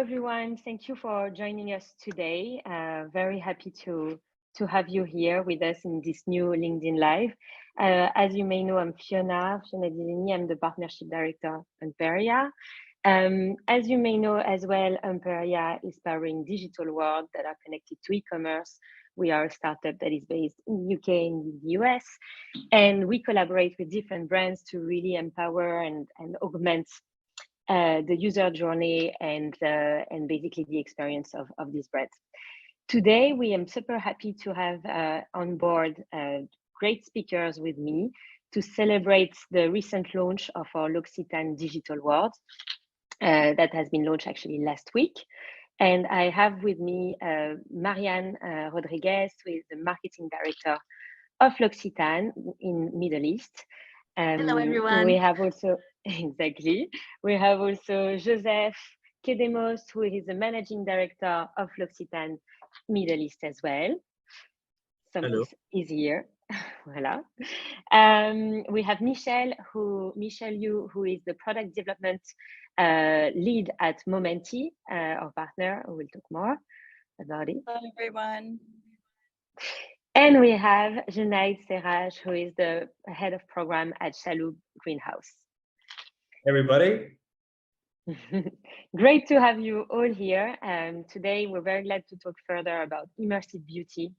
everyone. Thank you for joining us today. Very happy to have you here with us in this new LinkedIn Live. As you may know, I'm Fiona Disegni. I'm the Partnership Director at Emperia. As you may know as well, Emperia is powering digital world that are connected to e-commerce. We are a startup that is based in the UK and the US, and we collaborate with different brands to really empower and augment the user journey and basically the experience of these brands. Today, we am super happy to have on board great speakers with me to celebrate the recent launch of our L'Occitane Digital World that has been launched actually last week. And I have with me Mariana Rodrigues, who is the Marketing Director of L'Occitane in Middle East. Hello, everyone. We have also, exactly, we have also Joseph Kedemos, who is the Managing Director of L'Occitane Middle East as well. Hello. Is here. Voila. We have Michelle, who is the Product Development Lead at Momenti, our partner, who will talk more about it. Hello, everyone. And we have Junaid, Seraj, who is the head of program at Chalhoub Greenhouse. Everybody. Great to have you all here. Today, we're very glad to talk further about immersive beauty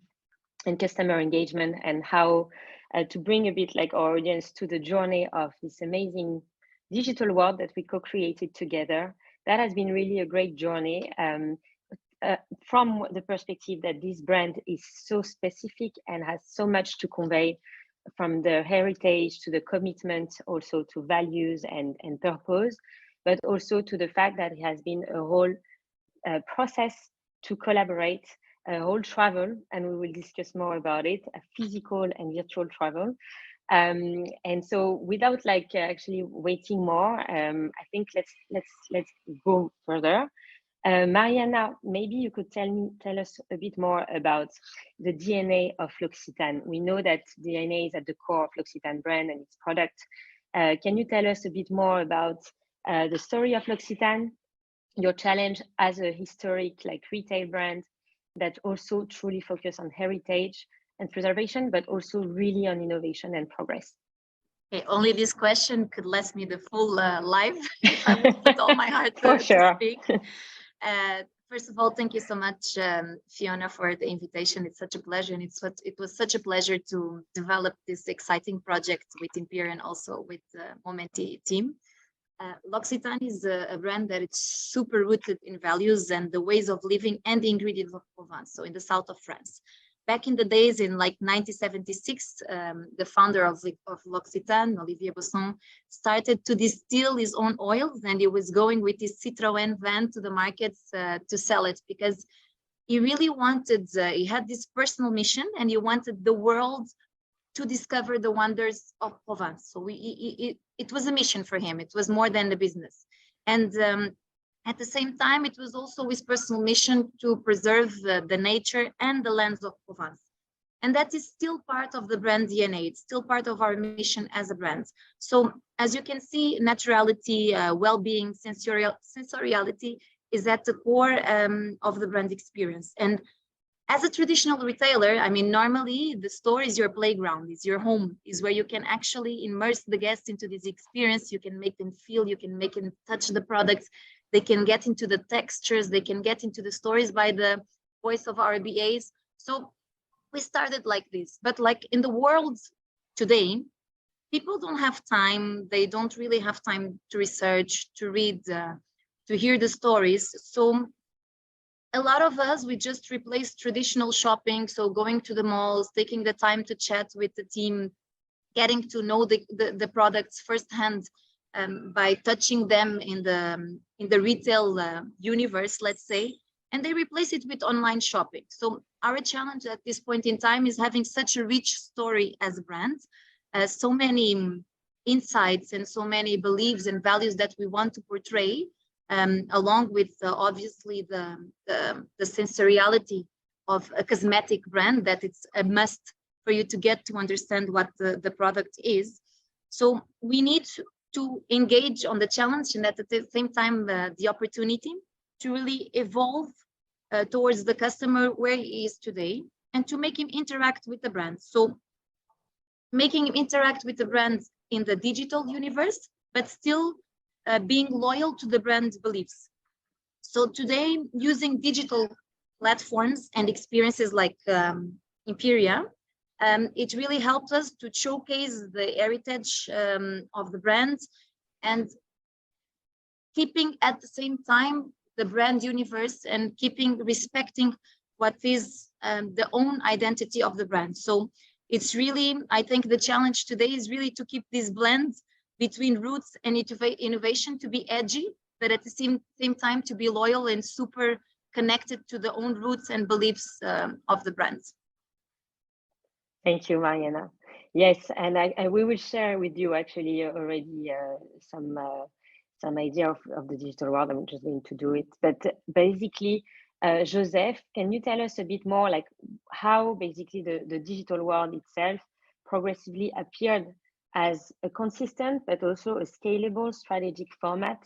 and customer engagement and how to bring a bit like our audience to the journey of this amazing digital world that we co-created together. That has been really a great journey. From the perspective that this brand is so specific and has so much to convey, from the heritage to the commitment, also to values and purpose, but also to the fact that it has been a whole process to collaborate, a whole travel, and we will discuss more about it, a physical and virtual travel. And so without actually waiting more, I think let's go further. Mariana, maybe you could tell us a bit more about the DNA of L'Occitane. We know that DNA is at the core of L'Occitane brand and its product. Can you tell us a bit more about the story of L'Occitane, your challenge as a historic retail brand that also truly focus on heritage and preservation, but also really on innovation and progress? Okay, only this question could last me the full live. I will put all my heart to speak. First of all, thank you so much, Fiona, for the invitation. It's such a pleasure, and it was such a pleasure to develop this exciting project with Emperia and also with the Momenti team. L'Occitane is a brand that is super rooted in values and the ways of living and the ingredients of Provence, so in the south of France. Back in the days in 1976, the founder of L'Occitane, Olivier Besson, started to distill his own oils, and he was going with his Citroën van to the markets to sell it because he really wanted, he had this personal mission and he wanted the world to discover the wonders of Provence. So it was a mission for him. It was more than the business. And at the same time, it was also his personal mission to preserve the nature and the lands of Provence. And that is still part of the brand DNA. It's still part of our mission as a brand. So as you can see, naturality, well-being, sensoriality is at the core of the brand experience. And as a traditional retailer, I mean, normally the store is your playground, is your home, is where you can actually immerse the guests into this experience. You can make them feel, you can make them touch the products. They can get into the textures, they can get into the stories by the voice of our BAs. So we started like this, but like in the world today, people don't have time. They don't really have time to research, to read, to hear the stories. So a lot of us, we just replaced traditional shopping. So going to the malls, taking the time to chat with the team, getting to know the products firsthand, by touching them in the retail universe, let's say, and they replace it with online shopping. So our challenge at this point in time is having such a rich story as a brand, so many insights and so many beliefs and values that we want to portray, along with obviously the sensoriality of a cosmetic brand, that it's a must for you to get to understand what the product is. So we need to engage on the challenge and at the same time the opportunity to really evolve towards the customer where he is today, and to make him interact with the brand. So making him interact with the brand in the digital universe, but still being loyal to the brand beliefs. So today, using digital platforms and experiences like Emperia, it really helped us to showcase the heritage of the brand, and keeping at the same time the brand universe, and respecting what is the own identity of the brand. So it's really, I think the challenge today is really to keep this blend between roots and innovation, to be edgy, but at the same time to be loyal and super connected to the own roots and beliefs of the brand. Thank you, Mariana. Yes, and we will share with you actually already some idea of the digital world. I'm just going to do it, but basically, Joseph, can you tell us a bit more like how basically the digital world itself progressively appeared as a consistent but also a scalable strategic format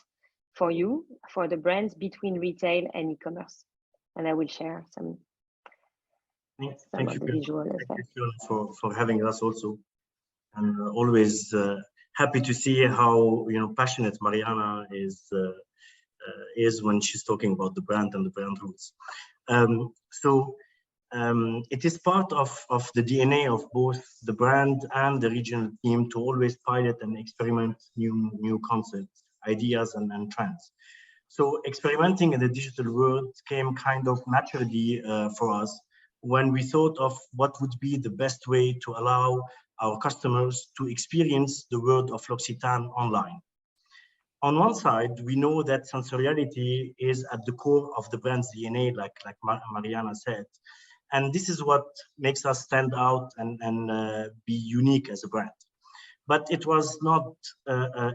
for you, for the brands between retail and e-commerce? And I will share some Thank of the visual as well. Thank you, Fiona, for having us also. And always happy to see how passionate Mariana is when she's talking about the brand and the brand roots. It is part of the DNA of both the brand and the regional team to always pilot and experiment new concepts, ideas, and trends. So experimenting in the digital world came kind of naturally for us when we thought of what would be the best way to allow our customers to experience the world of L'Occitane online. On one side, we know that sensoriality is at the core of the brand's DNA, like Mariana said. And this is what makes us stand out and be unique as a brand. But it was not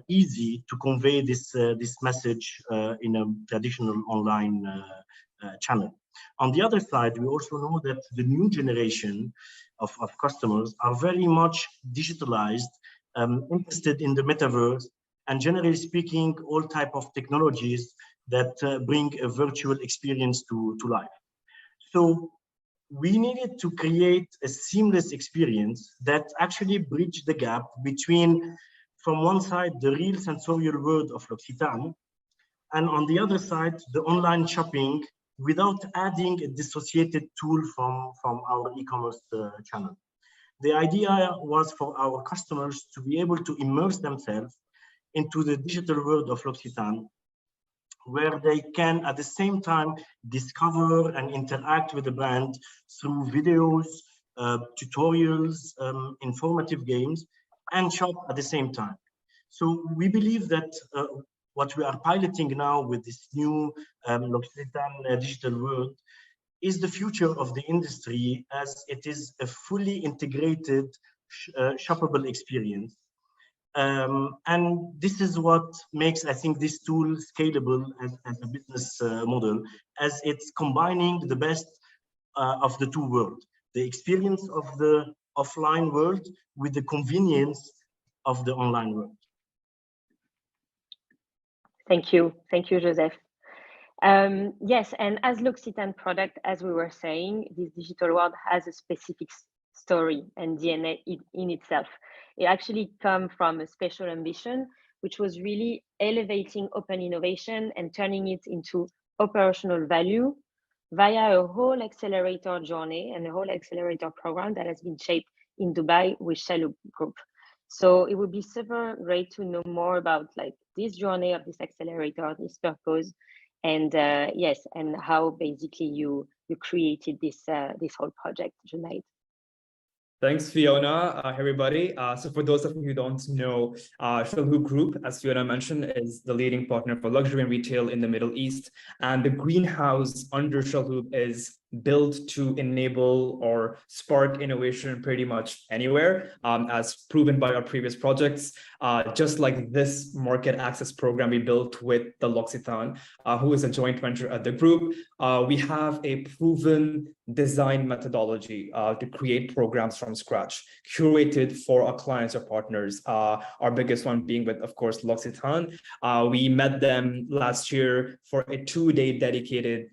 easy to convey this message in a traditional online channel. On the other side, we also know that the new generation of customers are very much digitalized, interested in the metaverse, and generally speaking, all type of technologies that bring a virtual experience to life. So we needed to create a seamless experience that actually bridged the gap between, from one side, the real sensorial world of L'Occitane, and on the other side, the online shopping, without adding a dissociated tool from our e-commerce channel. The idea was for our customers to be able to immerse themselves into the digital world of L'Occitane, where they can at the same time discover and interact with the brand through videos, tutorials, informative games, and shop at the same time. So we believe that what we are piloting now with this new L'Occitane digital world is the future of the industry, as it is a fully integrated shoppable experience. And this is what makes, I think, this tool scalable as a business model, as it's combining the best of the two worlds, the experience of the offline world with the convenience of the online world. Thank you, Joseph. Yes, and as L'Occitane product, as we were saying, this digital world has a specific story and DNA in itself. It actually comes from a special ambition, which was really elevating open innovation and turning it into operational value via a whole accelerator journey and a whole accelerator program that has been shaped in Dubai with Chalhoub Group. So it would be super great to know more about like this journey of this accelerator, this purpose, and yes, and how basically you created this whole project, Junaid. Thanks, Fiona. Everybody. So for those of you who don't know, Chalhoub Group, as Fiona mentioned, is the leading partner for luxury and retail in the Middle East. And the greenhouse under Chalhoub is built to enable or spark innovation pretty much anywhere, as proven by our previous projects. Just like this market access program we built with the L'Occitane, who is a joint venture at the group, we have a proven design methodology to create programs from scratch, curated for our clients or partners. Our biggest one being with, of course, L'Occitane. We met them last year for a 2-day dedicated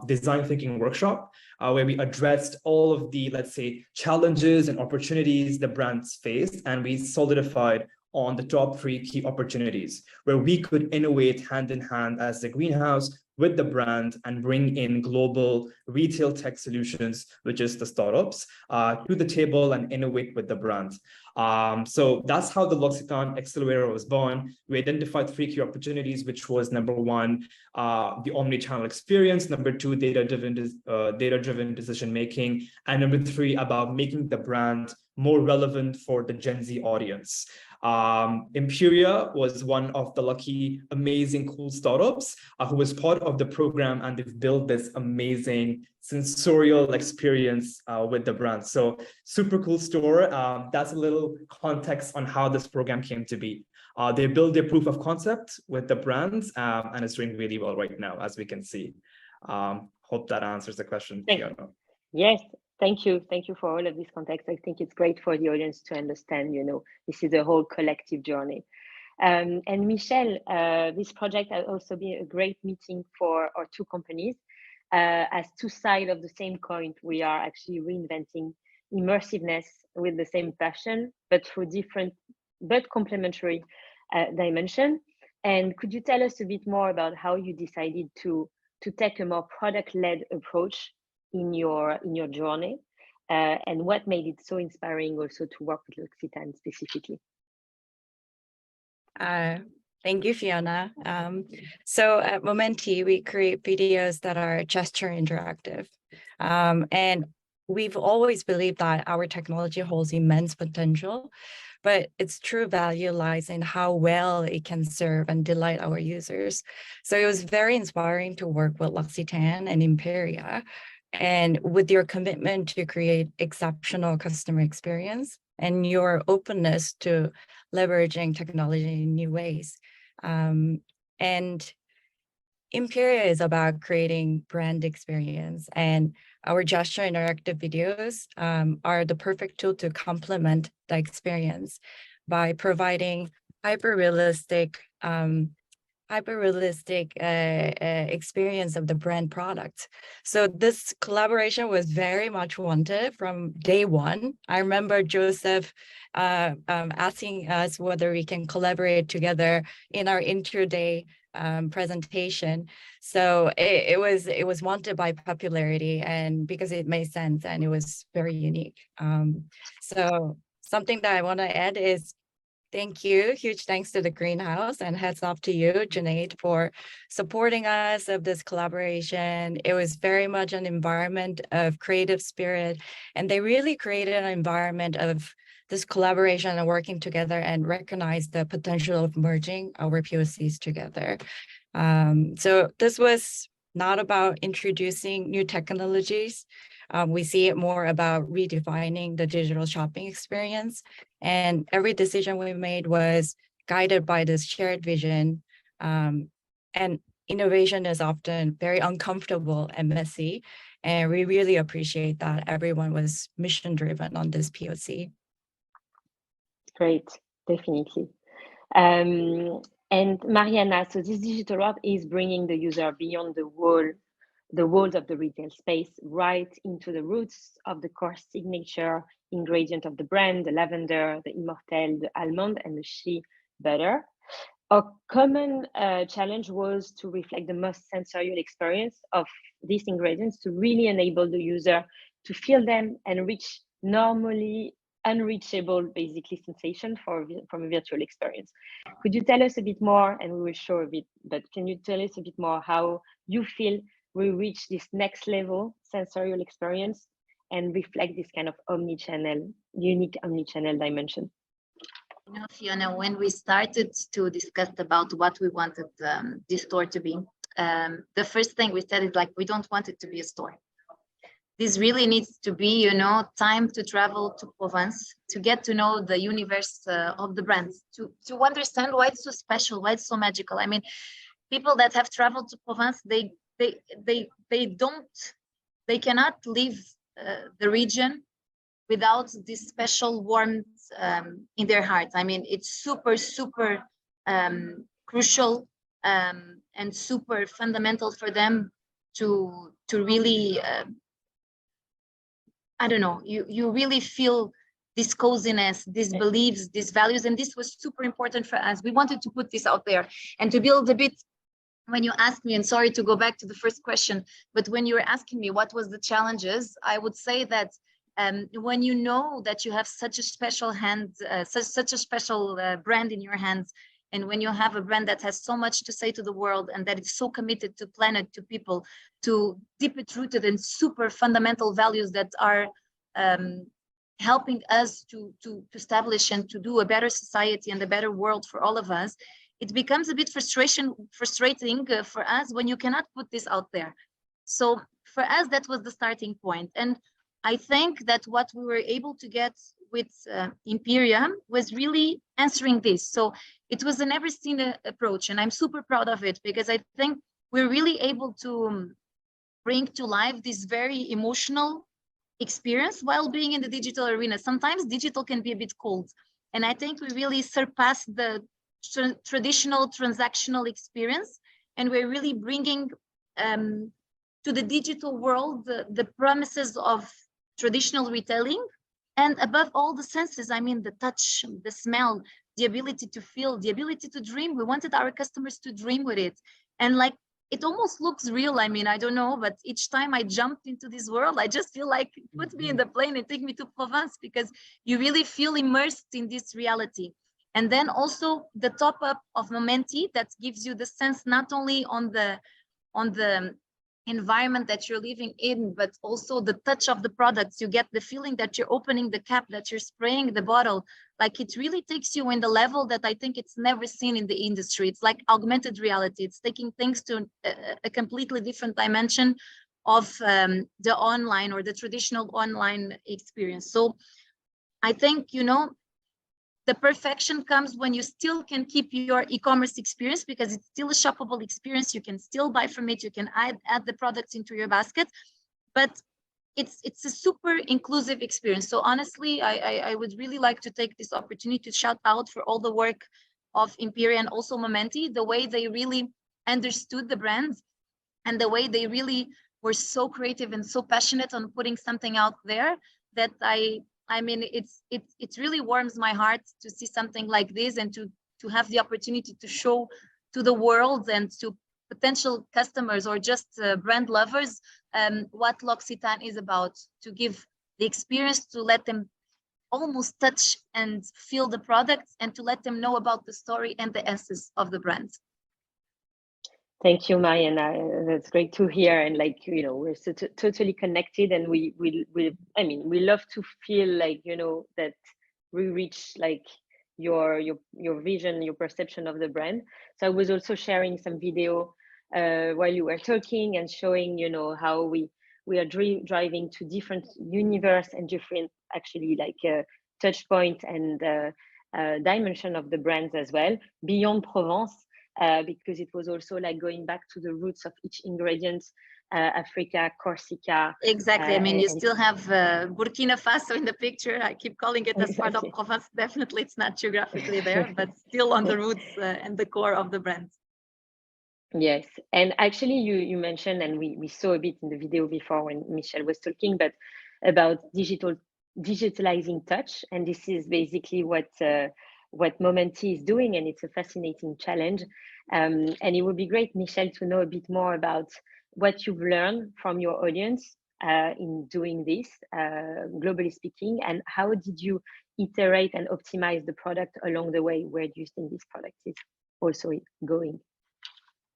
design thinking workshop, where we addressed all of the, let's say, challenges and opportunities the brands faced, and we solidified on the top 3 key opportunities where we could innovate hand in hand as the greenhouse with the brand and bring in global retail tech solutions, which is the startups, to the table and innovate with the brand. So that's how the L'Occitane Accelerator was born. We identified 3 key opportunities, which was number 1, the omni-channel experience, number 2, data-driven decision-making, and number 3, about making the brand more relevant for the Gen Z audience. Emperia was one of the lucky, amazing, cool startups who was part of the program, and they've built this amazing sensorial experience with the brand. So super cool store. That's a little context on how this program came to be. They built their proof of concept with the brands, and it's doing really well right now, as we can see. Hope that answers the question, Fiona. Yes. Thank you. Thank you for all of this context. I think it's great for the audience to understand, this is a whole collective journey. And Michelle, this project has also been a great meeting for our 2 companies. As 2 sides of the same coin, we are actually reinventing immersiveness with the same passion, but through different but complementary dimension. And could you tell us a bit more about how you decided to take a more product-led approach in your journey, and what made it so inspiring also to work with L'Occitane specifically? Thank you, Fiona. So at Momenti, we create videos that are gesture interactive. And we've always believed that our technology holds immense potential, but its true value lies in how well it can serve and delight our users. So it was very inspiring to work with L'Occitane and Emperia, and with your commitment to create exceptional customer experience and your openness to leveraging technology in new ways. And Emperia is about creating brand experience, and our gesture interactive videos are the perfect tool to complement the experience by providing hyper-realistic experience of the brand product. So this collaboration was very much wanted from day one. I remember Joseph asking us whether we can collaborate together in our inter-day presentation. So it was wanted by popularity, and because it made sense and it was very unique. So something that I want to add is thank you. Huge thanks to the Greenhouse, and hats off to you, Junaid, for supporting us of this collaboration. It was very much an environment of creative spirit, and they really created an environment of this collaboration and working together and recognize the potential of merging our POCs together. So this was not about introducing new technologies. We see it more about redefining the digital shopping experience. And every decision we made was guided by this shared vision. And innovation is often very uncomfortable and messy. And we really appreciate that everyone was mission-driven on this POC. Great, definitely. And Mariana, so this digital wrap is bringing the user beyond the walls of the retail space, right into the roots of the core signature ingredient of the brand, the lavender, the immortelle, the almond, and the shea butter. A common challenge was to reflect the most sensorial experience of these ingredients to really enable the user to feel them and reach normally unreachable, basically, sensation from a virtual experience. Could you tell us a bit more, and we will show a bit, but can you tell us a bit more how you feel we reach this next level sensorial experience and reflect this kind of unique omni-channel dimension? You know, Fiona, when we started to discuss about what we wanted this store to be, the first thing we said is like, we don't want it to be a store. this really needs to be, you know, time to travel to Provence, to get to know the universe of the brands, to understand why it's so special, why it's so magical. I mean, people that have traveled to Provence, they cannot leave the region without this special warmth in their hearts. I mean, it's super, super crucial and super fundamental for them to really, I don't know, you really feel this coziness, these beliefs, these values, and this was super important for us. We wanted to put this out there and to build a bit. When you asked me, and sorry to go back to the first question, but when you were asking me what was the challenges, I would say that when you know that you have such a special such a special brand in your hands, and when you have a brand that has so much to say to the world and that is so committed to planet, to people, to deeply rooted and super fundamental values that are helping us to establish and to do a better society and a better world for all of us, it becomes a bit frustrating for us when you cannot put this out there. So for us, that was the starting point. And I think that what we were able to get with Emperia was really answering this. So it was a never seen approach, and I'm super proud of it, because I think we're really able to bring to life this very emotional experience while being in the digital arena. Sometimes digital can be a bit cold, and I think we really surpassed the traditional transactional experience, and we're really bringing to the digital world the promises of traditional retailing, and above all the senses. I mean, the touch, the smell, the ability to feel, the ability to dream. We wanted our customers to dream with it, and like, it almost looks real. I mean, I don't know, but each time I jumped into this world, I just feel like put me in the plane and take me to Provence, because you really feel immersed in this reality. And then also the top up of Momenti, that gives you the sense not only on the environment that you're living in, but also the touch of the products. You get the feeling that you're opening the cap, that you're spraying the bottle. Like, it really takes you in the level that I think it's never seen in the industry. It's like augmented reality. It's taking things to a completely different dimension of the online or the traditional online experience. So I think, you know, the perfection comes when you still can keep your e-commerce experience, because it's still a shoppable experience. You can still buy from it. You can add the products into your basket, but it's a super inclusive experience. So honestly, I would really like to take this opportunity to shout out for all the work of Emperia and also Momenti, the way they really understood the brand and the way they really were so creative and so passionate on putting something out there, that I mean, it really warms my heart to see something like this, and to have the opportunity to show to the world and to potential customers or just brand lovers what L'Occitane is about, to give the experience, to let them almost touch and feel the products, and to let them know about the story and the essence of the brand. Thank you, Mariana. That's great to hear. And like, you know, we're totally connected, and we I mean, we love to feel like, you know, that we reach like your vision, your perception of the brand. So I was also sharing some video while you were talking and showing, you know, how we are driving to different universe and different actually like touch point and dimension of the brands as well, beyond Provence. Because it was also like going back to the roots of each ingredient, Africa, Corsica. Exactly. I mean, you still have Burkina Faso in the picture. I keep calling it as part of Provence. Definitely, it's not geographically there, but still on the roots and the core of the brand. Yes, and actually you mentioned, and we saw a bit in the video before when Michelle was talking, but about digitalizing touch, and this is basically what Momenti is doing, and it's a fascinating challenge. And it would be great, Michelle, to know a bit more about what you've learned from your audience in doing this, globally speaking, and how did you iterate and optimize the product along the way? Where do you think this product is also going?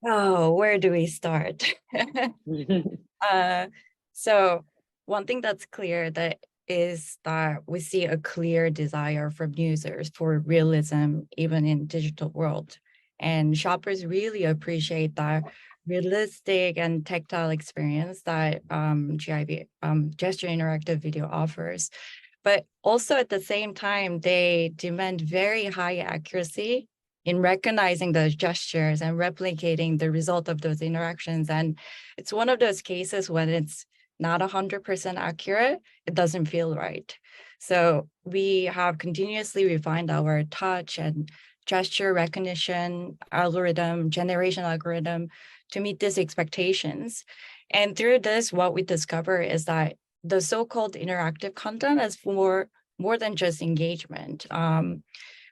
Oh, where do we start? So one thing that's clear is that we see a clear desire from users for realism, even in digital world. And shoppers really appreciate that realistic and tactile experience that GIV, gesture interactive video offers. But also at the same time, they demand very high accuracy in recognizing those gestures and replicating the result of those interactions. And it's one of those cases when it's not 100% accurate, it doesn't feel right. So we have continuously refined our touch and gesture recognition algorithm, generation algorithm to meet these expectations. And through this, what we discover is that the so-called interactive content is for more than just engagement.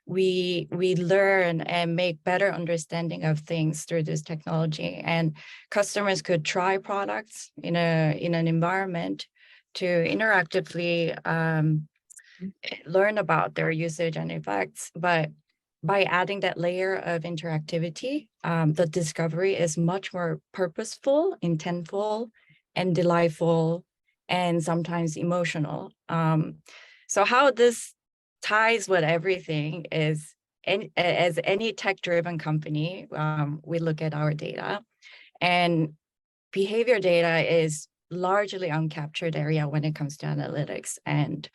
We learn and make better understanding of things through this technology, and customers could try products in an environment to interactively learn about their usage and effects. But by adding that layer of interactivity, the discovery is much more purposeful, intentful, and delightful, and sometimes emotional. So how this ties with everything is, as any tech-driven company, we look at our data, and behavior data is largely uncaptured area when it comes to analytics. And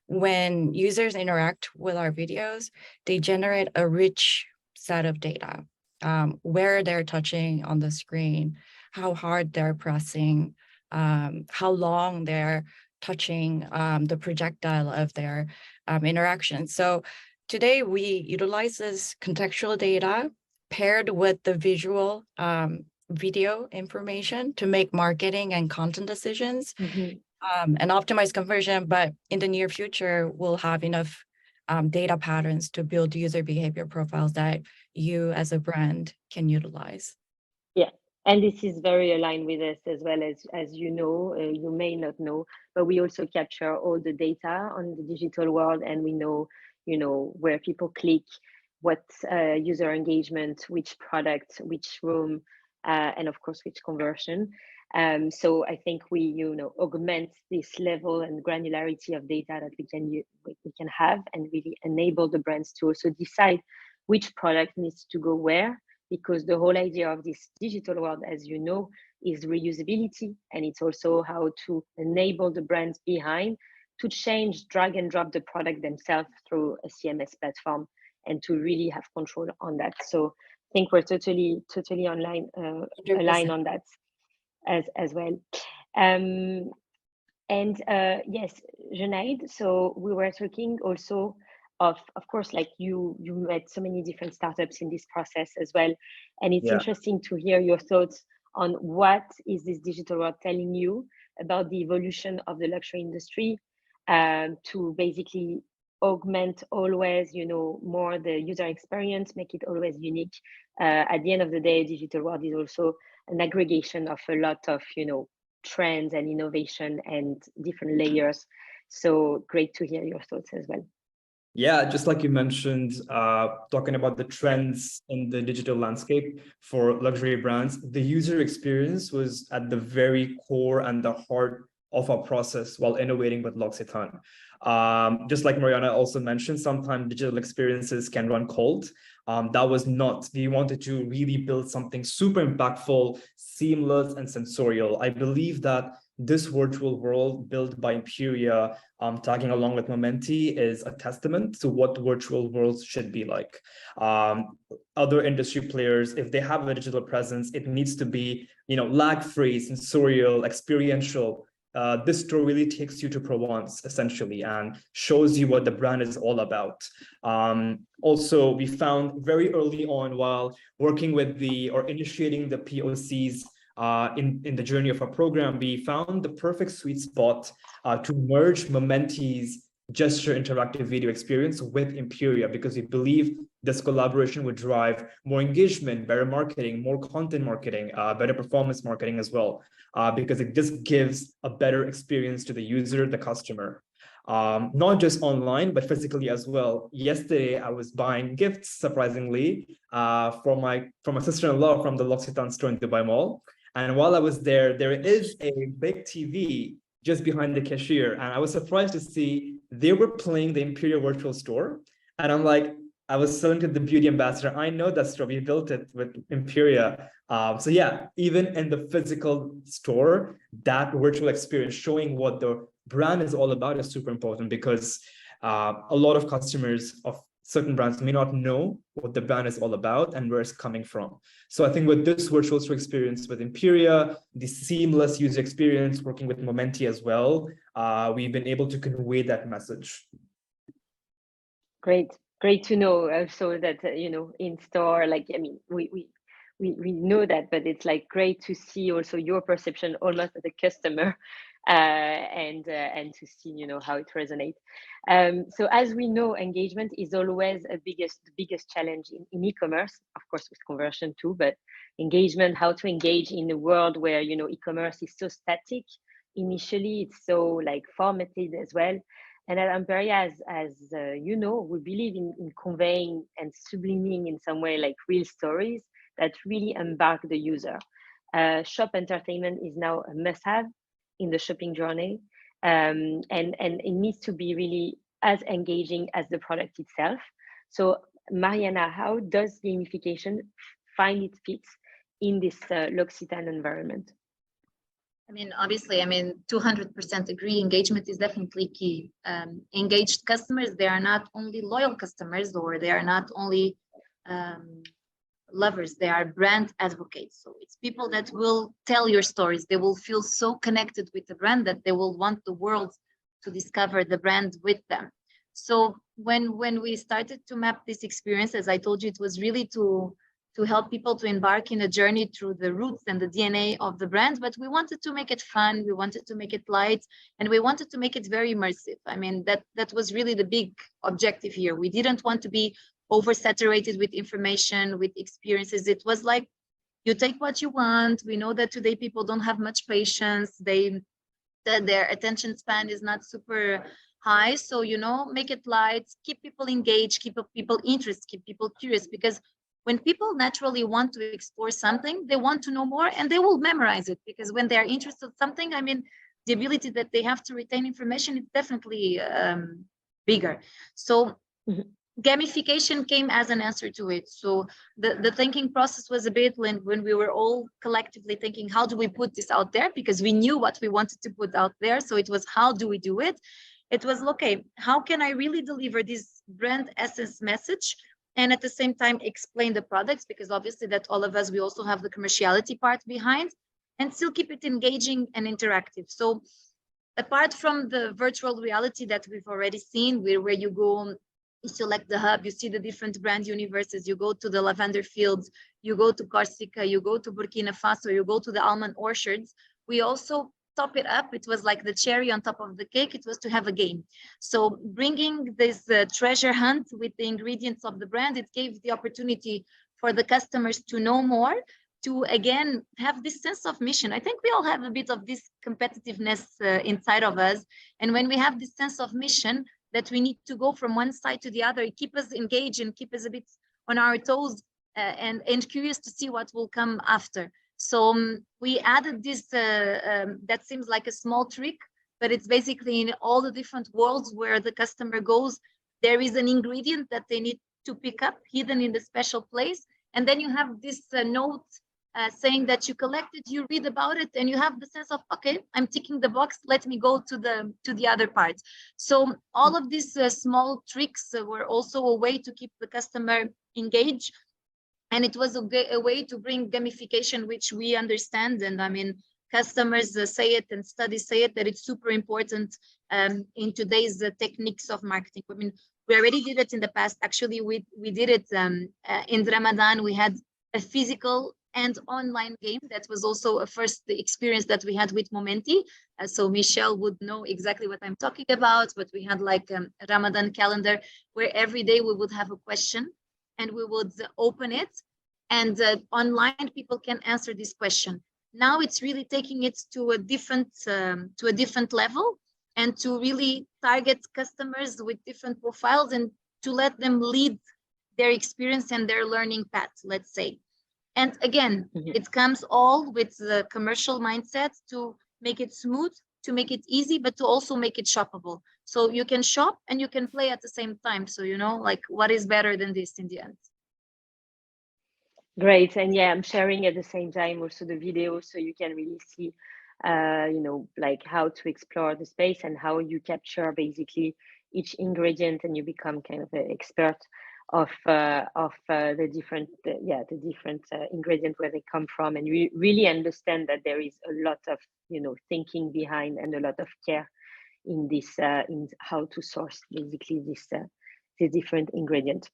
when users interact with our videos, they generate a rich set of data, where they're touching on the screen, how hard they're pressing, how long they're touching the projectile of their interaction. So today we utilize this contextual data paired with the visual video information to make marketing and content decisions and optimize conversion. But in the near future, we'll have enough data patterns to build user behavior profiles that you as a brand can utilize. Yeah, and this is very aligned with us as well. As you know, you may not know, but we also capture all the data on the digital world, and we know, where people click, what user engagement, which product, which room, and of course, which conversion. So I think we, augment this level and granularity of data that we can have, and really enable the brands to also decide which product needs to go where, because the whole idea of this digital world, as you know, is reusability, and it's also how to enable the brands behind to change, drag and drop the product themselves through a CMS platform, and to really have control on that. So I think we're totally aligned on that as well. Yes, Junaid, so we were talking also of course, like you met so many different startups in this process as well, and it's interesting to hear your thoughts on what is this digital world telling you about the evolution of the luxury industry, to basically augment always, more the user experience, make it always unique. At the end of the day, digital world is also an aggregation of a lot of, trends and innovation and different layers. So great to hear your thoughts as well. Yeah, just like you mentioned, talking about the trends in the digital landscape for luxury brands, the user experience was at the very core and the heart of our process while innovating with L'Occitane. Just like Mariana also mentioned, sometimes digital experiences can run cold. That was not, we wanted to really build something super impactful, seamless, and sensorial. I believe that this virtual world built by Emperia, tagging along with Momenti, is a testament to what virtual worlds should be like. Other industry players, if they have a digital presence, it needs to be, lag-free, sensorial, experiential. This store really takes you to Provence, essentially, and shows you what the brand is all about. Also, we found very early on, while working with initiating the POCs in the journey of our program, we found the perfect sweet spot to merge Momenti's gesture interactive video experience with Emperia, because we believe this collaboration would drive more engagement, better marketing, more content marketing, better performance marketing as well, because it just gives a better experience to the user, the customer, not just online, but physically as well. Yesterday, I was buying gifts, surprisingly, from my sister-in-law from the L'Occitane store in Dubai Mall. And while I was there, there is a big TV just behind the cashier. And I was surprised to see they were playing the Emperia virtual store. And I'm like, I was selling to the beauty ambassador. I know that store. We built it with Emperia. So yeah, even in the physical store, that virtual experience showing what the brand is all about is super important, because a lot of customers of certain brands may not know what the brand is all about and where it's coming from. So I think with this virtual store experience with Emperia, the seamless user experience working with Momenti as well, we've been able to convey that message. Great to know also that, you know, in store, like, I mean, we know that, but it's like great to see also your perception almost as a customer, and to see, you know, how it resonates. So as we know, engagement is always the biggest challenge in e-commerce, of course with conversion too, but engagement, how to engage in a world where, you know, e-commerce is so static. Initially, it's so like formatted as well. And at Emperia, as you know, we believe in conveying and subliming in some way like real stories that really embark the user. Shop entertainment is now a must-have in the shopping journey, and it needs to be really as engaging as the product itself. So Mariana, how does gamification find its fit in this L'Occitane environment? I mean, obviously, I mean, 200% agree. Engagement is definitely key. Engaged customers, they are not only loyal customers, or they are not only lovers, they are brand advocates. So it's people that will tell your stories. They will feel so connected with the brand that they will want the world to discover the brand with them. So when we started to map this experience, as I told you, it was really to help people to embark in a journey through the roots and the DNA of the brand, but we wanted to make it fun, we wanted to make it light, and we wanted to make it very immersive. I mean, that was really the big objective here. We didn't want to be oversaturated with information, with experiences. It was like, you take what you want. We know that today people don't have much patience. Their attention span is not super high. So, you know, make it light, keep people engaged, keep people interested, keep people curious, because when people naturally want to explore something, they want to know more and they will memorize it, because when they are interested in something, I mean, the ability that they have to retain information is definitely bigger. So gamification came as an answer to it. So the thinking process was a bit when we were all collectively thinking, how do we put this out there? Because we knew what we wanted to put out there. So it was, how do we do it? It was, okay, how can I really deliver this brand essence message and at the same time explain the products, because obviously that all of us, we also have the commerciality part behind, and still keep it engaging and interactive. So apart from the virtual reality that we've already seen, where you go, you select the hub, you see the different brand universes, you go to the lavender fields, you go to Corsica, you go to Burkina Faso, you go to the almond orchards, we also top it up. It was like the cherry on top of the cake. It was to have a game. So bringing this treasure hunt with the ingredients of the brand, it gave the opportunity for the customers to know more, to again have this sense of mission. I think we all have a bit of this competitiveness inside of us, and when we have this sense of mission that we need to go from one side to the other, it keep us engaged and keep us a bit on our toes and curious to see what will come after. So we added this, that seems like a small trick, but it's basically in all the different worlds where the customer goes, there is an ingredient that they need to pick up, hidden in the special place. And then you have this note saying that you collected, you read about it, and you have the sense of, okay, I'm ticking the box, let me go to the other part. So all of these small tricks were also a way to keep the customer engaged. And it was a way to bring gamification, which we understand. And I mean, customers say it and studies say it, that it's super important in today's techniques of marketing. I mean, we already did it in the past. Actually, we did it in Ramadan. We had a physical and online game. That was also a first experience that we had with Momenti. So Michelle would know exactly what I'm talking about, but we had like a Ramadan calendar where every day we would have a question, and we would open it, and online people can answer this question. Now it's really taking it to a different level, and to really target customers with different profiles, and to let them lead their experience and their learning path, let's say. And again, it comes all with the commercial mindset to make it smooth, to make it easy, but to also make it shoppable. So you can shop and you can play at the same time. So, you know, like what is better than this in the end? Great. And yeah, I'm sharing at the same time also the video so you can really see, you know, like how to explore the space and how you capture basically each ingredient and you become kind of an expert of the different ingredients, where they come from, and you really understand that there is a lot of, you know, thinking behind and a lot of care in this in how to source basically this the different ingredient.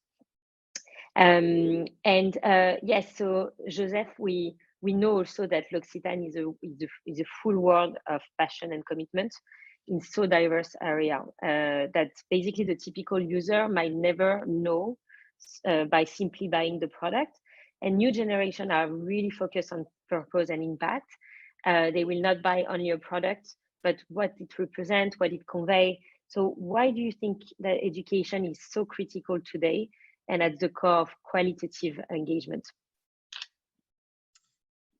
Yes, so Joseph, we know also that L'Occitane is a full world of passion and commitment in so diverse area that basically the typical user might never know by simply buying the product. And new generation are really focused on purpose and impact. They will not buy only a product, but what it represents, what it conveys. So why do you think that education is so critical today and at the core of qualitative engagement?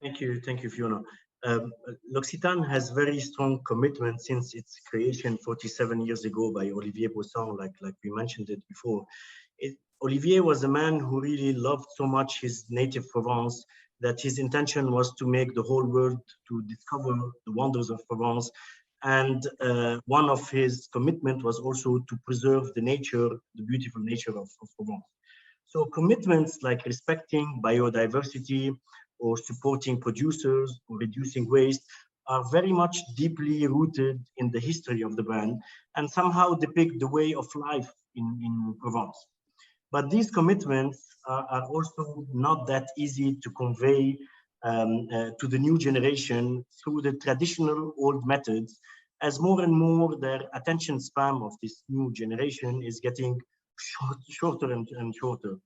Thank you, Fiona. L'Occitane has very strong commitment since its creation 47 years ago by Olivier Bosson, like we mentioned it before. Olivier was a man who really loved so much his native Provence that his intention was to make the whole world to discover the wonders of Provence. And one of his commitment was also to preserve the nature, the beautiful nature of Provence. So commitments like respecting biodiversity or supporting producers or reducing waste are very much deeply rooted in the history of the brand and somehow depict the way of life in Provence. But these commitments are also not that easy to convey to the new generation through the traditional old methods, as more and more their attention span of this new generation is getting shorter and shorter.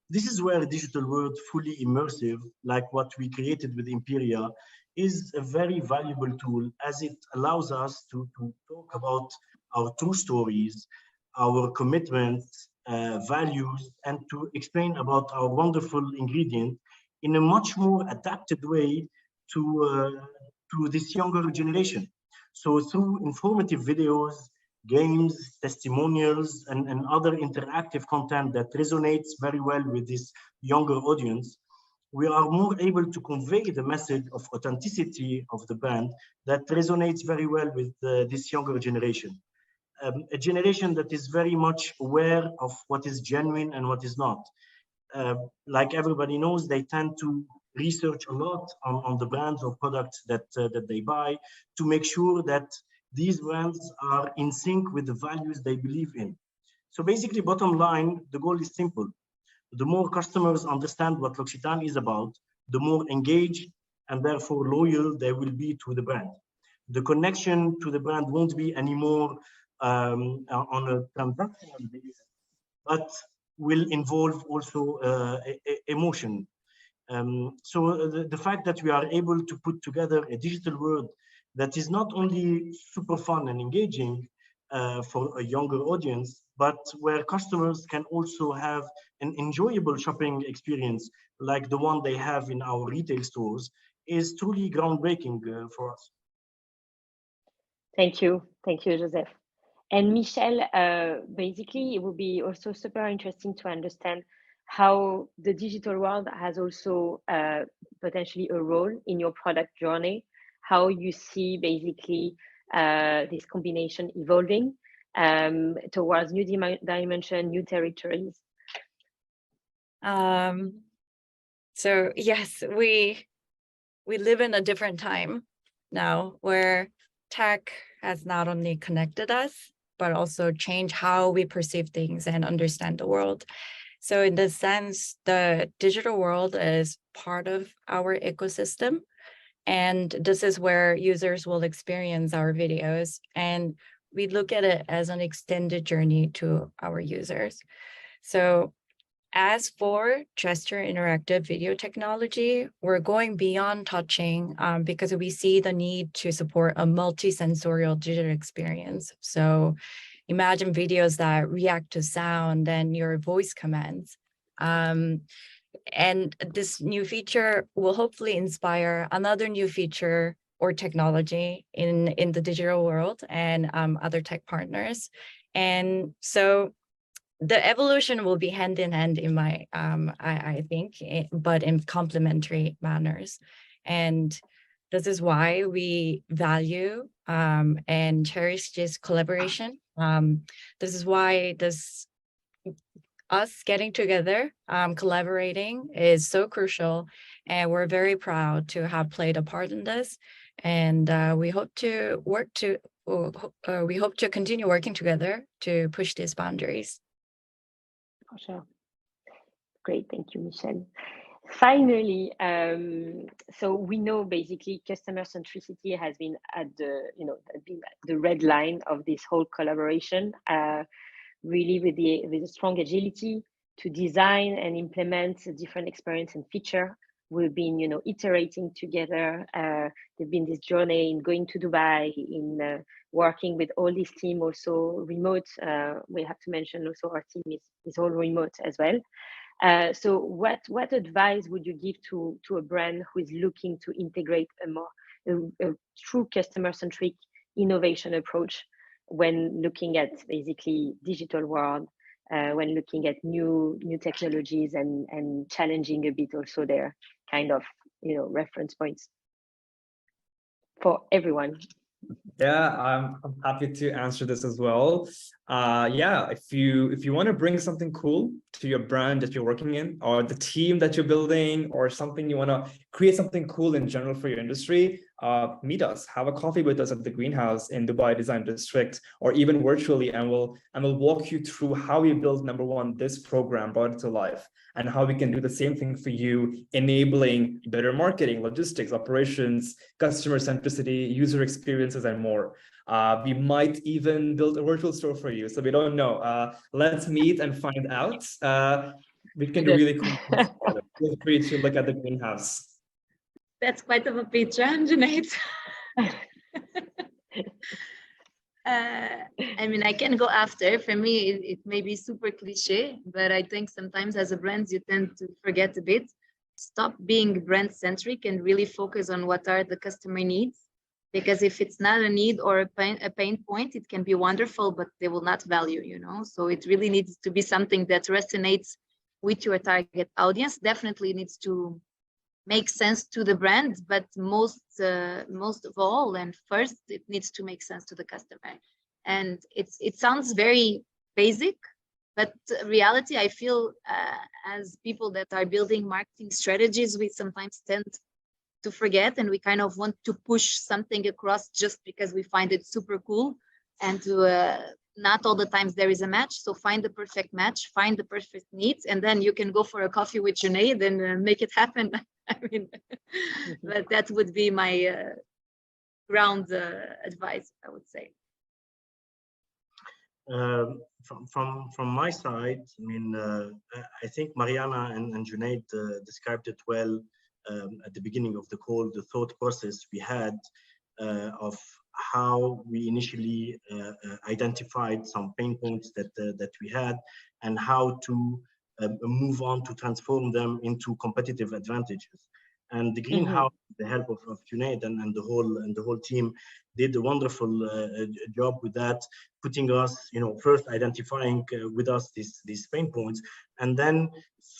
This is where a digital world fully immersive, like what we created with Emperia, is a very valuable tool, as it allows us to talk about our true stories, our commitments, values, and to explain about our wonderful ingredient in a much more adapted way to this younger generation. So through informative videos, games, testimonials, and other interactive content that resonates very well with this younger audience, we are more able to convey the message of authenticity of the brand that resonates very well with this younger generation. A generation that is very much aware of what is genuine and what is not. Like everybody knows, they tend to research a lot on the brands or products that they buy to make sure that these brands are in sync with the values they believe in. So basically, bottom line, the goal is simple. The more customers understand what L'Occitane is about, the more engaged and therefore loyal they will be to the brand. The connection to the brand won't be anymore on a transactional basis, but will involve also emotion. So the fact that we are able to put together a digital world that is not only super fun and engaging for a younger audience, but where customers can also have an enjoyable shopping experience like the one they have in our retail stores is truly groundbreaking for us. Thank you, Joseph. And Michelle, basically, it would be also super interesting to understand how the digital world has also potentially a role in your product journey, how you see basically this combination evolving towards new dimension, new territories. So yes, we live in a different time now where tech has not only connected us, but also changed how we perceive things and understand the world. So in this sense, the digital world is part of our ecosystem. And this is where users will experience our videos. And we look at it as an extended journey to our users. So as for gesture interactive video technology, we're going beyond touching because we see the need to support a multi-sensorial digital experience. So imagine videos that react to sound and your voice commands. And this new feature will hopefully inspire another new feature or technology in the digital world and other tech partners. And so the evolution will be hand in hand in my, I think, but in complementary manners. And this is why we value and cherish this collaboration. This is why us getting together, collaborating is so crucial. And we're very proud to have played a part in this. And we hope to continue working together to push these boundaries. For sure. Great, thank you, Michelle. Finally, so we know basically customer centricity has been at the red line of this whole collaboration. Really with the strong agility to design and implement a different experience and feature. We've been, iterating together. There's been this journey in going to Dubai, in working with all this team, also remote. We have to mention also our team is all remote as well. So what advice would you give to a brand who is looking to integrate a true customer-centric innovation approach when looking at basically digital world, when looking at new technologies and challenging a bit also their kind of reference points for everyone? Yeah, I'm happy to answer this as well. Yeah, if you want to bring something cool to your brand that you're working in, or the team that you're building, or something you want to create something cool in general for your industry, meet us, have a coffee with us at the Greenhouse in Dubai Design District, or even virtually, and we'll walk you through how we built, number one, this program, brought it to life, and how we can do the same thing for you, enabling better marketing, logistics, operations, customer centricity, user experiences, and more. We might even build a virtual store for you, so we don't know. Let's meet and find out. We can do really cool things together. Feel free to look at the Greenhouse. That's quite of a pitch, Junaid. I mean, I can go after. For me, it may be super cliche, but I think sometimes as a brand, you tend to forget a bit. Stop being brand centric and really focus on what are the customer needs. Because if it's not a need or a pain point, it can be wonderful, but they will not value, So it really needs to be something that resonates with your target audience. Definitely needs to make sense to the brand, but most of all, and first, it needs to make sense to the customer. And it sounds very basic, but reality, I feel as people that are building marketing strategies, we sometimes tend to forget, and we kind of want to push something across just because we find it super cool, and to not all the times there is a match. So find the perfect match, find the perfect needs, and then you can go for a coffee with Junaid and make it happen. I mean, but that would be my ground advice, I would say. From my side, I mean, I think Mariana and Junaid described it well at the beginning of the call, the thought process we had of how we initially identified some pain points that we had, and how to move on to transform them into competitive advantages. And the Greenhouse, the help of Junaid and the whole team, did a wonderful job with that, putting us, first identifying with us these pain points, and then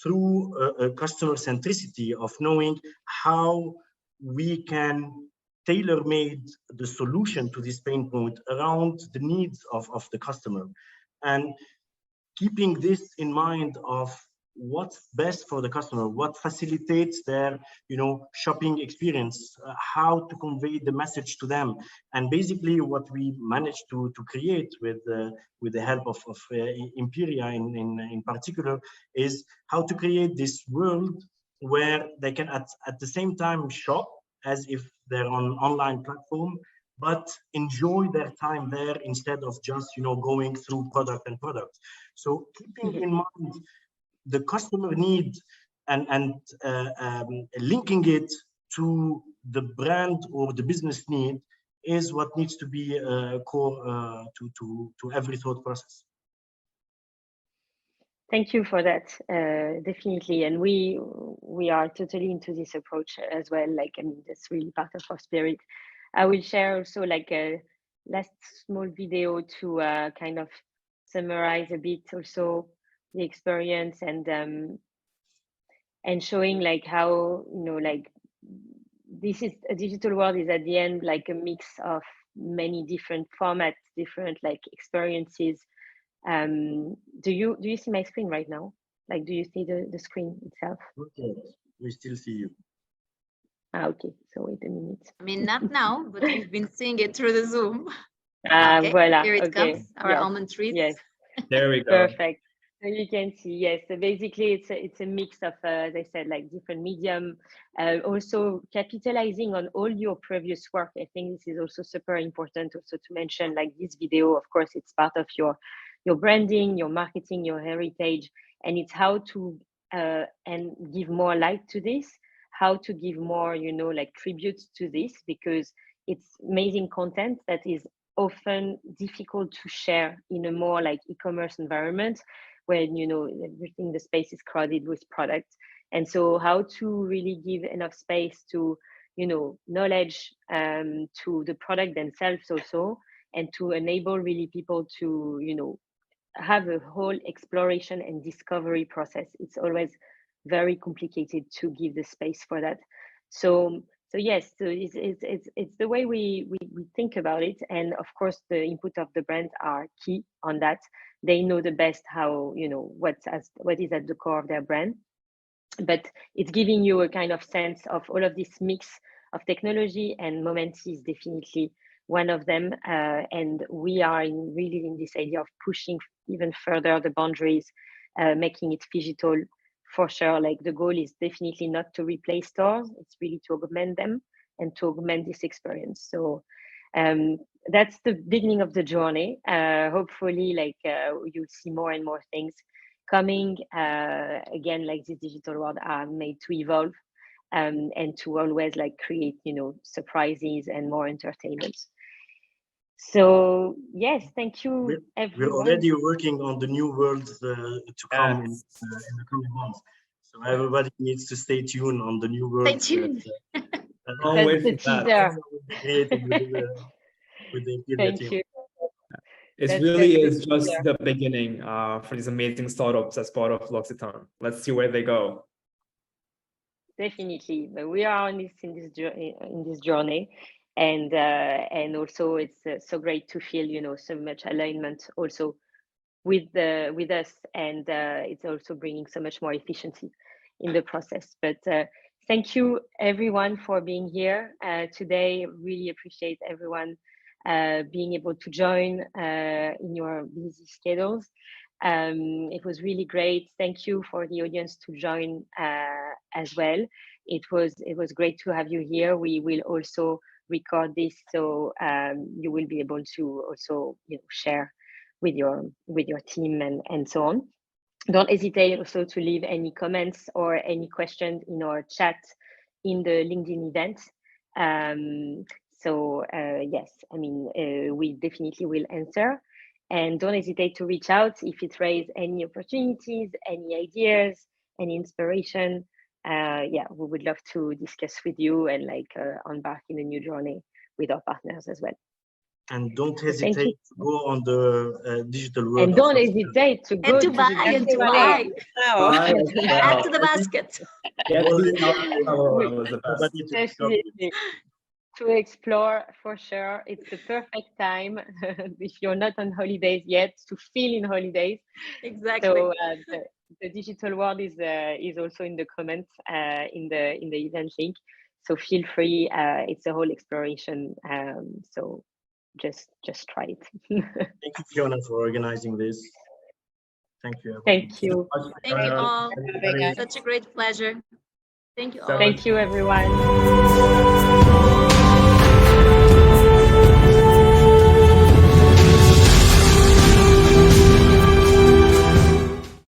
through a customer centricity of knowing how we can tailor-made the solution to this pain point around the needs of the customer, and keeping this in mind of what's best for the customer, what facilitates their shopping experience, how to convey the message to them. And basically what we managed to create with the help of Emperia in particular is how to create this world where they can at the same time shop as if they're on an online platform, but enjoy their time there instead of just going through product. So keeping in mind the customer need and linking it to the brand or the business need is what needs to be core to every thought process. Thank you for that, definitely. And we are totally into this approach as well. Like, I mean, that's really part of our spirit. I will share also like a last small video to kind of summarize a bit also the experience and showing like how, you know, like this is a digital world is at the end like a mix of many different formats, different like experiences. Do you see my screen right now? Like, do you see the screen itself? Okay, we still see you. Okay, so wait a minute. I mean, not now, but we've been seeing it through the Zoom. Okay, Voila. here it Okay. comes, our Yes. almond trees. Yes. There we go. Perfect. So you can see, yes. So basically, it's a mix of, as I said, like different medium. Also capitalizing on all your previous work. I think this is also super important also to mention. Like this video, of course, it's part of your branding, your marketing, your heritage, and it's how to and give more light to this. How to give more, you know, like tributes to this, because it's amazing content that is often difficult to share in a more like e-commerce environment when, you know, everything, the space is crowded with products. And so how to really give enough space to, you know, knowledge to the product themselves also, and to enable really people to, you know, have a whole exploration and discovery process. It's always very complicated to give the space for that. So yes, so it's the way we think about it, and of course the input of the brand are key on that. They know the best how, you know, what is at the core of their brand, but it's giving you a kind of sense of all of this mix of technology, and Momenti is definitely one of them. And we are really in this idea of pushing even further the boundaries, making it phygital for sure. Like the goal is definitely not to replace stores, it's really to augment them and to augment this experience. So that's the beginning of the journey. Hopefully, like you'll see more and more things coming. Again, like this digital world are made to evolve and to always like create, you know, surprises and more entertainment. So yes, thank you, everyone. We're already working on the new world to come in the coming months. So everybody needs to stay tuned on the new world. Stay tuned. That's the teaser. With the Emperia Thank team. you. It really is just the beginning for these amazing startups as part of L'Occitane. Let's see where they go. Definitely, but we are on in this journey, and also it's so great to feel, you know, so much alignment also with us, and it's also bringing so much more efficiency in the process. But thank you everyone for being here today. Really appreciate everyone being able to join in your busy schedules. It was really great. Thank you for the audience to join as well. It was great to have you here. We will also record this, so you will be able to also, you know, share with your team and so on. Don't hesitate also to leave any comments or any questions in our chat in the LinkedIn event. So yes, I mean, we definitely will answer. And don't hesitate to reach out if it raises any opportunities, any ideas, any inspiration. Yeah, we would love to discuss with you and like embark in a new journey with our partners as well. And don't hesitate to go on the digital world. And don't hesitate to go to buy and to buy. Add to the basket. Definitely. To explore for sure. It's the perfect time if you're not on holidays yet to feel in holidays. Exactly. So the digital world is also in the comments in the event link. So feel free. It's a whole exploration. So just try it. Thank you, Fiona, for organizing this. Thank you. Thank you. Thank you all. Such a great pleasure. Thank you all. Thank you, everyone.